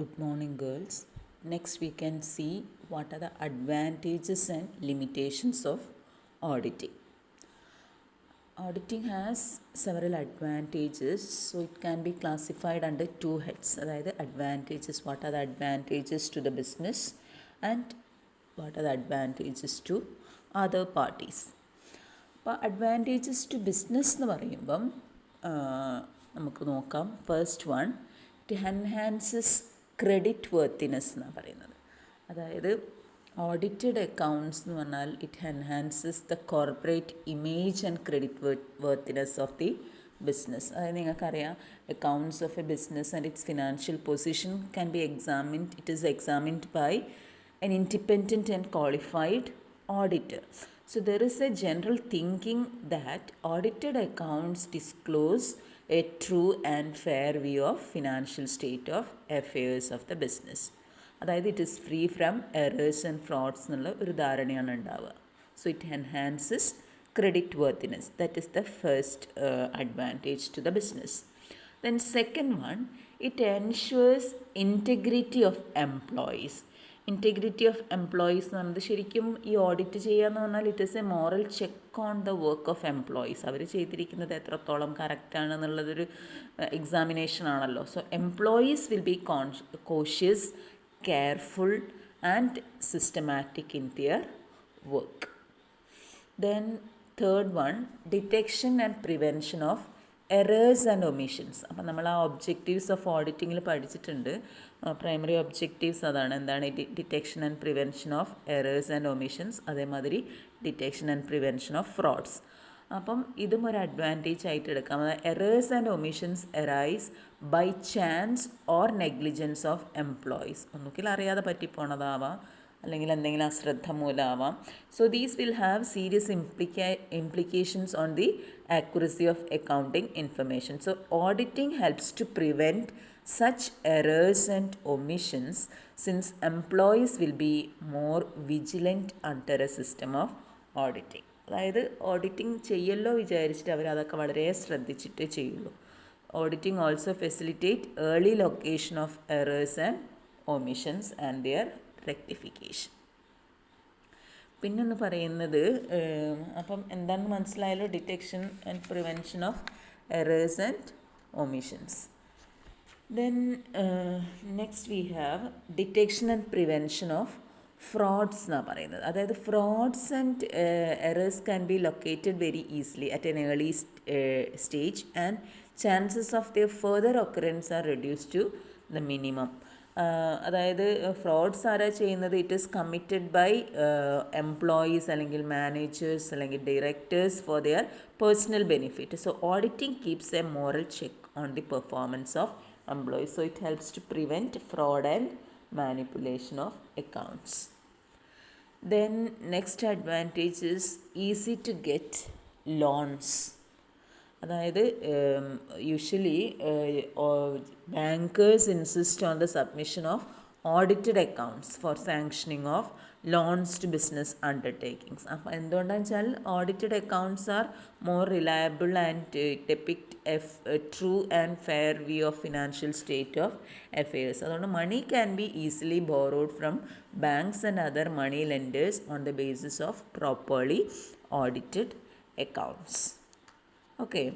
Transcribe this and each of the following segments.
Good morning, girls. Next, we can see what are the advantages and limitations of auditing. Auditing has several advantages, so it can be classified under two heads. That advantages, what are the advantages to the business, and what are the advantages to other parties. അപ്പോൾ advantages to business എന്ന് പറയുമ്പം നമുക്ക് നോക്കാം. First one, it enhances credit worthiness എന്നാണ് പറയുന്നത്. അതായത് audited accounts എന്ന് പറഞ്ഞാൽ it enhances the corporate image and credit worthiness of the business. അതായത് നിങ്ങൾക്കറിയാം, accounts of a business and its financial position can be examined. It is examined by an independent and qualified auditor. So there is a general thinking that audited accounts disclose a true and fair view of financial state of affairs of the business. അതായത് it is free from errors and frauds എന്നുള്ള ഒരു ധാരണയാണ് ഉണ്ടാവുക. So it enhances credit worthiness. That is the first advantage to the business. Then second one, it ensures integrity of employees. Integrity of employees എന്ന് പറയുന്നത് ശരിക്കും ഈ audit ചെയ്യുക എന്ന് പറഞ്ഞാൽ it is a moral check on the work of employees. അവർ ചെയ്തിരിക്കുന്നത് എത്രത്തോളം കറക്റ്റാണെന്നുള്ളതൊരു എക്സാമിനേഷൻ ആണല്ലോ. So employees will be cautious, careful and systematic in their work. Then third one, detection and prevention of errors and omissions. അപ്പം നമ്മൾ ആ objectives of ഓഡിറ്റിങ്ങിൽ പഠിച്ചിട്ടുണ്ട്. Primary objectives അതാണ്. എന്താണ് detection and prevention of errors and omissions, അതേമാതിരി detection and prevention of frauds. അപ്പം ഇതും ഒരു അഡ്വാൻറ്റേജ് ആയിട്ട് എടുക്കാം. അതായത് errors and omissions arise by chance or negligence of employees. ഒന്നുകിൽ അറിയാതെ പറ്റിപ്പോണതാവാം, അല്ലെങ്കിൽ എന്തെങ്കിലും അശ്രദ്ധ മൂലമാവാം. So these will have serious implications on the accuracy of accounting information. So auditing helps to prevent such errors and omissions, since employees will be more vigilant under a system of auditing. അതായത് auditing ചെയ്യല്ലോ വിചാരിച്ചിട്ട് അവർ അതൊക്കെ വളരെ ശ്രദ്ധിച്ചിട്ടേ ചെയ്യുള്ളൂ. Auditing also facilitate early location of errors and omissions and their rectification. പിന്നൊന്ന് പറയുന്നത്, അപ്പം എന്താണെന്ന് മനസ്സിലായല്ലോ, detection and prevention of errors and omissions. Then next we have detection and prevention of frauds എന്നാണ് പറയുന്നത്. അതായത് frauds and errors can be located very easily at an early stage and chances of their further occurrence are reduce to the minimum. അതായത് frauds ആരാ ചെയ്യുന്നത്? It is committed by employees അല്ലെങ്കിൽ managers അല്ലെങ്കിൽ directors for their personal benefit. So auditing keeps a moral check on the performance of employees. So it helps to prevent fraud and manipulation of accounts. Then next advantage is easy to get loans. അതായത് usually bankers insist on the submission of audited accounts for sanctioning of loans to business undertakings. അപ്പോൾ എന്തുകൊണ്ടാണെന്ന് വെച്ചാൽ audited accounts are more reliable and depict a true and fair view of financial state of affairs. അതുകൊണ്ട് money can be easily borrowed from banks and other money lenders on the basis of properly audited accounts. Okay,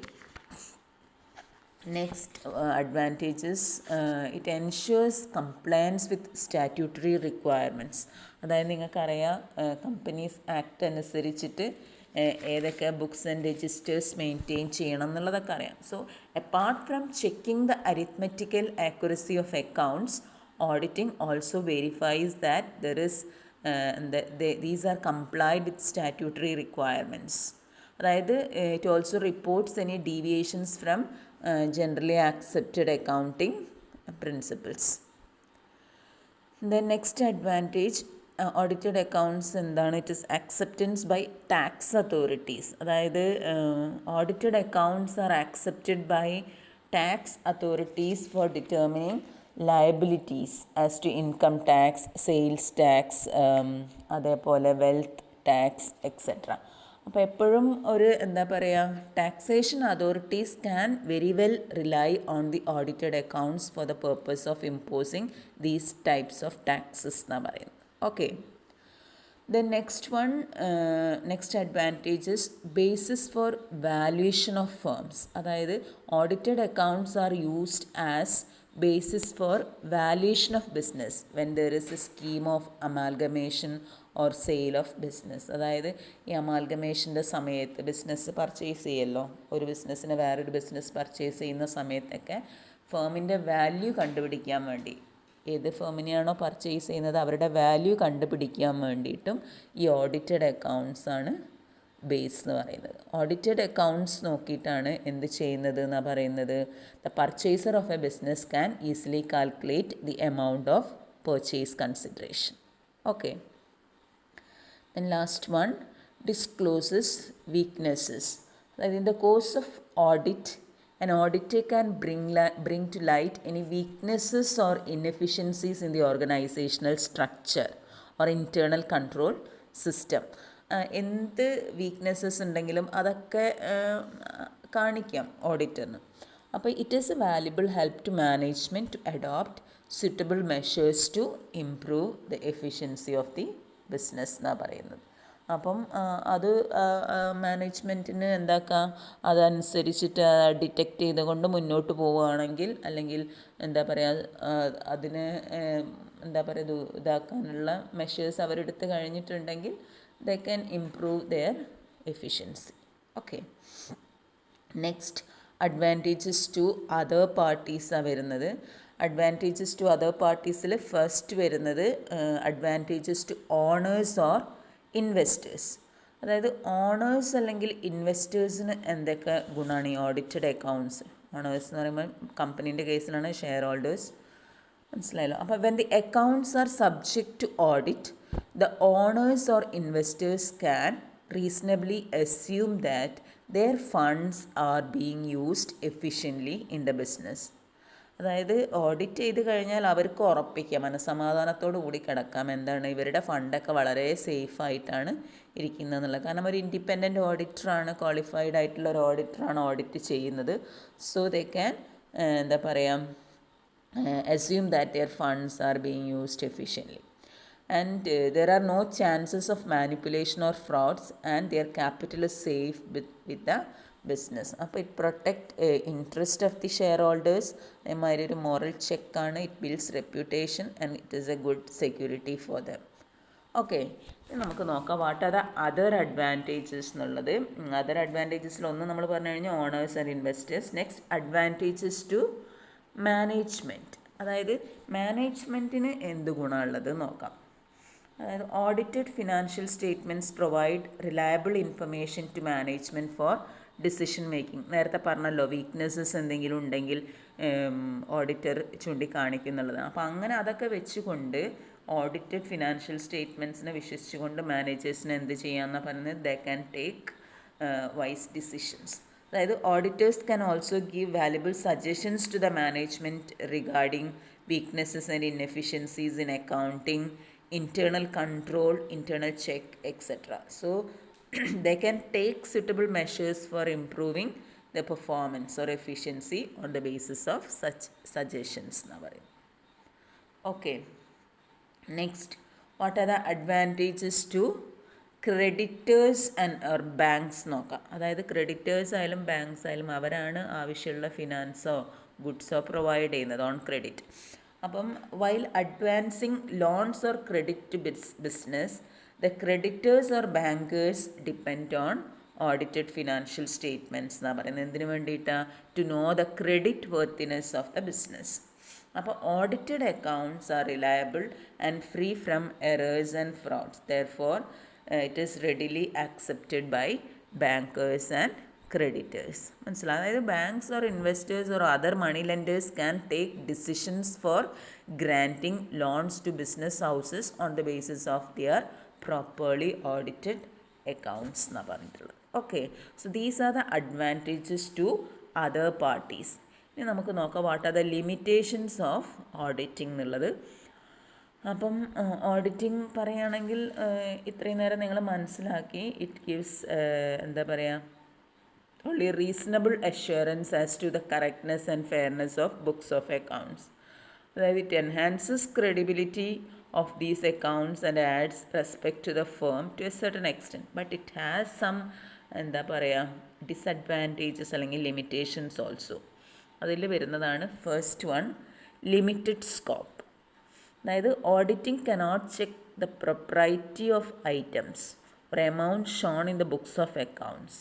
next advantages, it ensures compliance with statutory requirements. അതായത് നിങ്ങൾക്കറിയാം, companies act അനുസരിച്ചിട്ട് ഏതൊക്കെ books and registers maintain ചെയ്യണം എന്നുള്ളതൊക്കെ അറിയാം. So apart from checking the arithmetical accuracy of accounts, auditing also verifies that there is these are complied with statutory requirements. അതായത് it also reports any deviations from generally accepted accounting principles. Then next advantage, audited accounts എന്താണ്? It is acceptance by tax authorities. അതായത് audited accounts are accepted by tax authorities for determining liabilities as to income tax, sales tax, അതേപോലെ wealth tax etcetera. അപ്പോൾ എപ്പോഴും ഒരു എന്താ പറയുക, taxation authorities can very well rely on the audited accounts for the purpose of imposing these types of taxes എന്നാണ് പറയുന്നത്. Okay. The next advantage is basis for valuation of firms. അതായത് audited accounts are used as basis for valuation of business when there is a scheme of amalgamation or sale of business. അതായത് ഈ അമാൽഗമേഷൻ്റെ സമയത്ത് business purchase ചെയ്യല്ലോ, ഒരു ബിസിനസ്സിന് വേറൊരു business purchase ചെയ്യുന്ന സമയത്തൊക്കെ ഫേമിൻ്റെ വാല്യൂ കണ്ടുപിടിക്കാൻ വേണ്ടി, ഏത് ഫേമിനെയാണോ പർച്ചേസ് ചെയ്യുന്നത് അവരുടെ വാല്യൂ കണ്ടുപിടിക്കാൻ വേണ്ടിയിട്ടും ഈ ഓഡിറ്റഡ് അക്കൗണ്ട്സ് ആണ് ബേസ് എന്ന് പറയുന്നത്. ഓഡിറ്റഡ് അക്കൗണ്ട്സ് നോക്കിയിട്ടാണ് എന്ത് ചെയ്യുന്നത് എന്നാണ് പറയുന്നത്, the purchaser of a business can easily calculate the amount of purchase consideration. Okay. Then last one, discloses weaknesses. അതായത് in the course of audit an auditor can bring to light any weaknesses or inefficiencies in the organizational structure or internal control system. എന്ത് weaknesses ഉണ്ടെങ്കിലും അതൊക്കെ കാണിക്കാം ഓഡിറ്ററിന്. അപ്പോൾ it is a valuable help to management to adopt suitable measures to improve the efficiency of the business എന്നാണ് പറയുന്നത്. അപ്പം അത് മാനേജ്മെൻറ്റിന് എന്താക്കാം, അതനുസരിച്ചിട്ട് ഡിറ്റക്റ്റ് ചെയ്തുകൊണ്ട് മുന്നോട്ട് പോവുകയാണെങ്കിൽ, അല്ലെങ്കിൽ എന്താ പറയുക, അതിന് എന്താ പറയുക ഇതാക്കാനുള്ള മെഷേഴ്സ് അവരെടുത്ത് കഴിഞ്ഞിട്ടുണ്ടെങ്കിൽ they can improve their efficiency. Okay. Next, advantages to other പാർട്ടീസാണ് വരുന്നത്. അഡ്വാൻറ്റേജസ് ടു അതർ പാർട്ടീസിൽ ഫസ്റ്റ് വരുന്നത് advantages to owners or investors. അതായത് ഓണേഴ്സ് അല്ലെങ്കിൽ ഇൻവെസ്റ്റേഴ്സിന് എന്തൊക്കെ ഗുണമാണ് ഈ ഓഡിറ്റഡ് അക്കൗണ്ട്സ്. ഓണേഴ്സ് എന്ന് പറയുമ്പോൾ കമ്പനീൻ്റെ കേസിലാണ് ഷെയർ ഹോൾഡേഴ്സ്, മനസ്സിലായല്ലോ. അപ്പോൾ when the accounts are subject to audit, the owners or investors can reasonably assume that their funds are being used efficiently in the business. അതായത് ഓഡിറ്റ് ചെയ്ത് കഴിഞ്ഞാൽ അവർക്ക് ഉറപ്പിക്കാം, മനസ്സമാധാനത്തോടു കൂടി കിടക്കാം, എന്താണ് ഇവരുടെ ഫണ്ടൊക്കെ വളരെ സേഫായിട്ടാണ് ഇരിക്കുന്നതെന്നുള്ളത്. കാരണം ഒരു ഇൻഡിപെൻഡൻറ്റ് ഓഡിറ്ററാണ്, ക്വാളിഫൈഡ് ആയിട്ടുള്ള ഒരു ഓഡിറ്ററാണ് ഓഡിറ്റ് ചെയ്യുന്നത്. സോ ദേ ക്യാൻ എന്താ പറയുക, assume that their funds are being used efficiently. And there are no chances of manipulation or frauds, and their capital is safe with the business. അപ്പോൾ it protect interest of the shareholders. അതേമാതിരി ഒരു moral ചെക്കാണ്. It builds reputation and it is a good security for them. Okay. ഇനി നമുക്ക് നോക്കാം what are the other advantages എന്നുള്ളത്. Other അഡ്വാൻറ്റേജസിൽ ഒന്ന് നമ്മൾ പറഞ്ഞു കഴിഞ്ഞാൽ owners and investors. Next, advantages to management. അതായത് മാനേജ്മെൻറ്റിന് എന്ത് ഗുണമുള്ളത് നോക്കാം. അതായത് audited financial statements provide reliable information to management for decision making. നേരത്തെ പറഞ്ഞല്ലോ വീക്ക്നെസ്സസ് എന്തെങ്കിലും ഉണ്ടെങ്കിൽ ഓഡിറ്റർ ചൂണ്ടിക്കാണിക്കുന്നുള്ളത്. അപ്പോൾ അങ്ങനെ അതൊക്കെ വെച്ചുകൊണ്ട് ഓഡിറ്റഡ് ഫിനാൻഷ്യൽ സ്റ്റേറ്റ്മെൻറ്റ്സിനെ വിശ്വസിച്ചുകൊണ്ട് മാനേജേഴ്സിന് എന്ത് ചെയ്യാമെന്നാണ് പറയുന്നത്, they can take wise decisions. അതായത് auditors can also give valuable suggestions to the management regarding weaknesses and inefficiencies in accounting, internal control, internal check, etc. So they can take suitable measures for improving the performance or efficiency on the basis of such suggestions. Okay. Next, what are the advantages to creditors and or banks നോക്കാം. അതായത് creditors ആയാലും banks ആയാലും അവരാണ് ആവശ്യമുള്ള ഫിനാൻസോ ഗുഡ്സോ provide ചെയ്യുന്നത് on credit. അപ്പം while advancing loans or credit to business, the creditors or bankers depend on audited financial statements എന്നാണ് പറയുന്നത്. എന്തിനു വേണ്ടിയിട്ടാണ്? To know the credit worthiness of the business. അപ്പോൾ audited accounts are reliable and free from errors and frauds. Therefore it is readily accepted by bankers and creditors. മനസ്സിലായി? അതായത് banks or investors or other money lenders can take decisions for granting loans to business houses on the basis of their properly audited accounts എന്നാണ് പറഞ്ഞിട്ടുള്ളത്. Okay. So these are the advantages to other parties. ഇനി നമുക്ക് നോക്കാം what are the limitations of auditing എന്നുള്ളത്. അപ്പം auditing പറയുകയാണെങ്കിൽ ഇത്രയും നേരം നിങ്ങൾ മനസ്സിലാക്കി. ഇറ്റ് ഗിവ്സ് എന്താ പറയുക, only reasonable assurance as to the correctness and fairness of books of accounts. അതായത് it enhances credibility of these accounts and adds respect to the firm to a certain extent, but it has some എന്താ പറയുക disadvantages അല്ലെങ്കിൽ limitations also. അതിൽ വരുന്നതാണ് first one, limited scope. അതായത് auditing cannot check the propriety of items or amount shown in the books of accounts.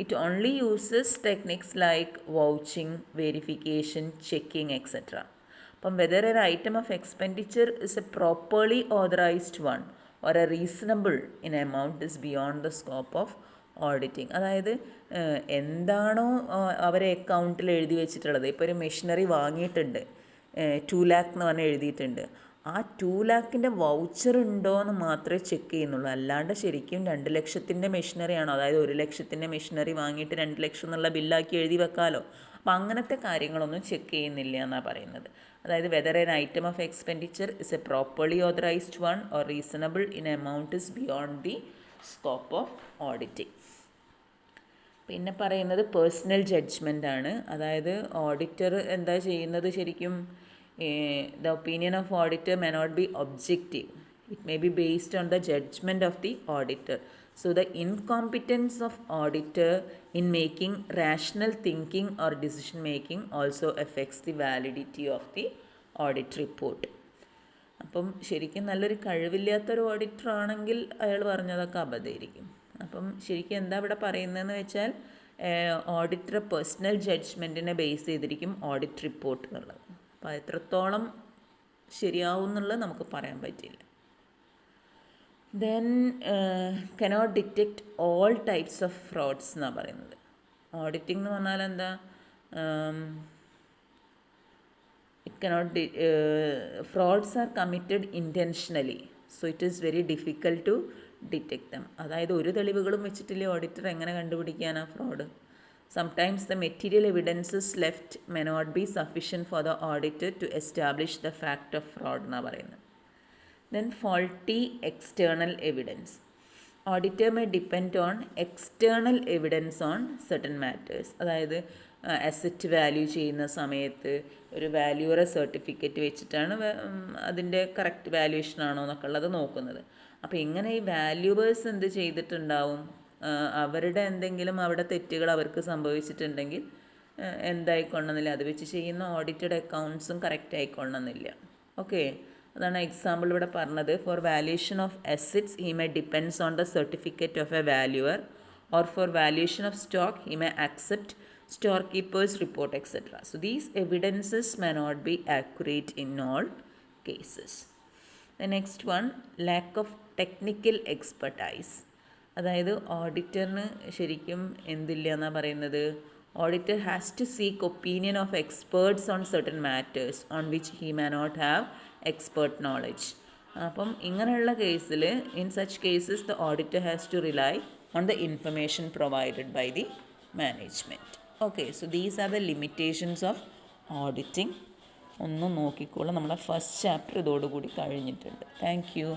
It only uses techniques like vouching, verification, checking, etc. അപ്പം whether an item of expenditure is a properly authorized one or a reasonable in amount is beyond the scope of auditing. അതായത് എന്താണോ അവരെ അക്കൗണ്ടിൽ എഴുതി വെച്ചിട്ടുള്ളത്, ഇപ്പോൾ ഒരു machinery വാങ്ങിയിട്ടുണ്ട് 2 lakh എന്ന് പറഞ്ഞ് എഴുതിയിട്ടുണ്ട്, ആ 2 lakhൻ്റെ വൗച്ചർ ഉണ്ടോ എന്ന് മാത്രമേ ചെക്ക് ചെയ്യുന്നുള്ളൂ. അല്ലാണ്ട് ശരിക്കും 2 ലക്ഷത്തിൻ്റെ മെഷീനറിയാണോ, അതായത് 1 ലക്ഷത്തിൻ്റെ മെഷീനറി വാങ്ങിയിട്ട് 2 ലക്ഷം എന്നുള്ള ബില്ലാക്കി എഴുതി വെക്കാമല്ലോ. അപ്പോൾ അങ്ങനത്തെ കാര്യങ്ങളൊന്നും ചെക്ക് ചെയ്യുന്നില്ല എന്നാണ് പറയുന്നത്. അതായത് whether N item of expenditure is A properly authorised one or reasonable in amount is beyond the scope of auditing. പിന്നെ പറയുന്നത് പേഴ്സണൽ ജഡ്ജ്മെൻ്റ് ആണ്. അതായത് ഓഡിറ്റർ എന്താ ചെയ്യുന്നത്, ശരിക്കും the opinion of auditor may not be objective. It may be based on the judgment of the auditor. So the incompetence of auditor in making rational thinking or decision making also affects the validity of the audit report. അപ്പം ശരിക്കും നല്ലൊരു കഴിവില്ലാത്തൊരു auditor ആണെങ്കിൽ അയാൾ പറഞ്ഞതൊക്കെ അബദ്ധമായിരിക്കും. അപ്പം ശരിക്കും എന്താ ഇവിടെ പറയുന്നതെന്ന് വെച്ചാൽ ഓഡിറ്റർ പേഴ്സണൽ ജഡ്ജ്മെൻറ്റിനെ ബേസ് ചെയ്തിരിക്കും ഓഡിറ്റ് റിപ്പോർട്ട് എന്നുള്ളത്. അപ്പോൾ എത്രത്തോളം ശരിയാവും എന്നുള്ളത് നമുക്ക് പറയാൻ പറ്റില്ല. Then cannot detect all types of frauds എന്നാണ് പറയുന്നത്. ഓഡിറ്റിംഗ് എന്ന് പറഞ്ഞാൽ എന്താ, it cannot frauds are committed intentionally, so it is very difficult to detect them. അതായത് ഒരു തെളിവുകളും വെച്ചിട്ടില്ലേ ഓഡിറ്റർ എങ്ങനെ കണ്ടുപിടിക്കാനാ fraud. Sometimes the material evidences left may not be sufficient for the auditor to establish the fact of fraud എന്നാണ് പറയുന്നത്. Then faulty external evidence. Auditor may depend on external evidence on certain matters. അതായത് asset value ചെയ്യുന്ന സമയത്ത് ഒരു വാല്യൂറെ certificate വെച്ചിട്ടാണ് അതിൻ്റെ correct valuation ആണോ എന്നൊക്കെ ഉള്ളത് നോക്കുന്നത്. അപ്പോൾ ഇങ്ങനെ ഈ വാല്യൂവേഴ്സ് എന്ത് ചെയ്തിട്ടുണ്ടാവും, അവരുടെ എന്തെങ്കിലും അവിടെ തെറ്റുകൾ അവർക്ക് സംഭവിച്ചിട്ടുണ്ടെങ്കിൽ എന്തായിക്കൊള്ളണമെന്നില്ല, അത് വെച്ച് ചെയ്യുന്ന ഓഡിറ്റഡ് അക്കൗണ്ട്സും കറക്റ്റ് ആയിക്കൊള്ളണമെന്നില്ല. ഓക്കെ, അതാണ് എക്സാമ്പിൾ ഇവിടെ പറഞ്ഞത്. For valuation of assets he may depends on the certificate of a valuer, or for valuation of stock he may accept store keepers report etcetera. So these evidences may not be accurate in all cases. The next one, lack of technical expertise. അതായത് ഓഡിറ്ററിന് ശരിക്കും എന്തില്ല എന്നാണ് പറയുന്നത്, auditor has to seek opinion of experts on certain matters on which he may not have expert knowledge. അപ്പം ഇങ്ങനെയുള്ള കേസിൽ in such cases the auditor has to rely on the information provided by the management. Okay, so these are the limitations of auditing. ഒന്ന് നോക്കിക്കോളൂ, നമ്മുടെ first chapter ഇതോടുകൂടി കഴിഞ്ഞിട്ടുണ്ട്. Thank U.